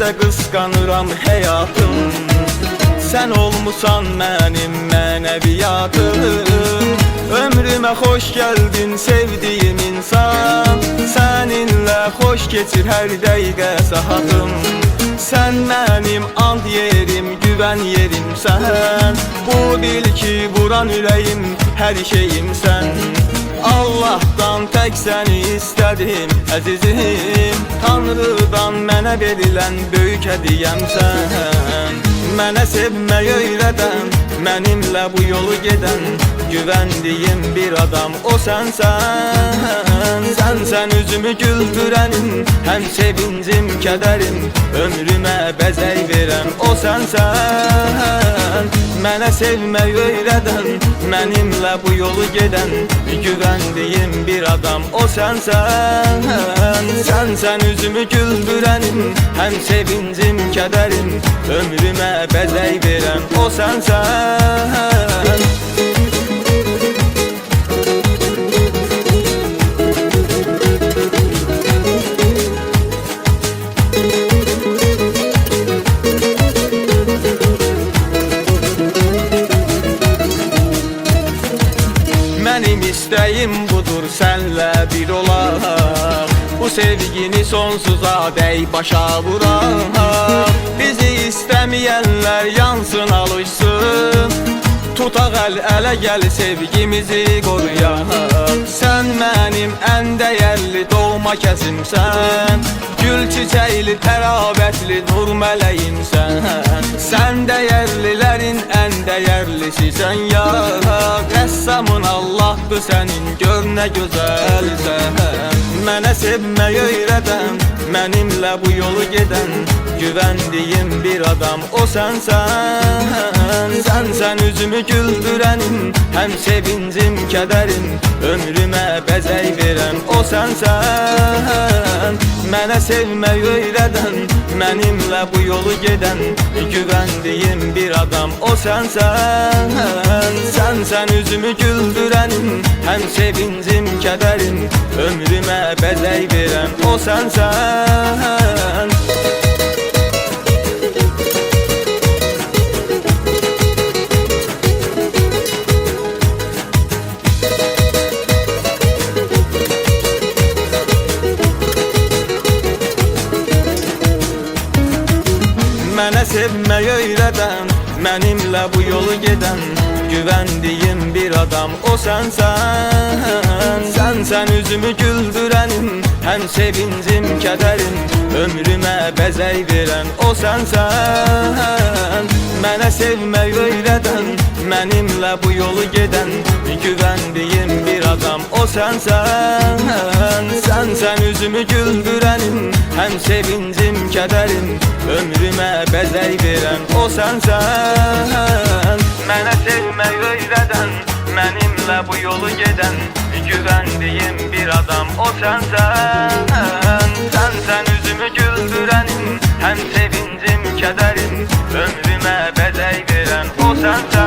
də qısqanıram həyatım. Sən olmusan mənim mənəviyyatım. Ömrümə xoş gəldin sevdiyim insan. Səninlə xoş keçir hər dəqiqə saatım. Sən mənim and yerim, güvən yerimsən. Bu bil ki vuran ürəyim, hər şeyim sən. Allah'tan tək səni istədim əzizim. Tanrıdan mənə verilən böyük hədiyəmsən. Mənə sevməyi öyrədən, mənimlə bu yolu gedən güvəndiyim bir adam o sənsən. Sənsən üzümü güldürənim, həm sevincim, kədərim. Ömrümə bəzək verən o sənsən. Mənə sevməyi öyrədən, mənimlə bu yolu gedən güvəndiyim bir adam o sənsən. Sənsən üzümü güldürənim, həm sevincim, kədərim. Ömrümə bəzək verən o sənsən. Mənim istəyim budur sənlə bir olaq. Bu sevgini sonsuza dək başa vuraq. Bizi istəməyənlər yansın alışsın. Tutaq əl-ələ gəl sevgimizi qoruyaq. Sən mənim ən dəyərli doğma kəsimsən. Gül çiçəkli, təravətli nur mələyimsən. Sən dəyərlilərin ən dəyərlisisən ya. Qəssamın Allahdır sənin, gör nə gözəlsən. Mənə sevməyi öyrədən, mənimlə bu yolu gedən güvəndiyim bir adam o sənsən. Sənsən üzümü güldürənim, həm sevincim, kədərim. Ömrümə bəzək verən o sənsən. Mənə sevməyi öyrədən, mənimlə bu yolu gedən güvəndiyim bir adam o sənsən. Sənsən üzümü güldürənim, həm sevincim, kədərim. Ömrümə bəzək verən o sənsən. Mənə sevməyi öyrədən, mənimlə bu yolu gedən güvəndiyim bir adam o sənsən. Sənsən üzümü güldürənim, həm sevincim, kədərim. Ömrümə bəzək verən o sənsən. Mənə sevməyi öyrədən, mənimlə bu yolu gedən güvəndiyim bir adam o sənsən. Sənsən üzümü güldürənim, həm sevincim, kədərim. Ömrümə bəzək verən o sənsən. Mənə sevməyi öyrədən, mənimlə bu yolu gedən güvəndiyim bir adam o sənsən. Sənsən üzümü güldürənim, həm sevincim, kədərim. Ömrümə bəzək verən o sənsən.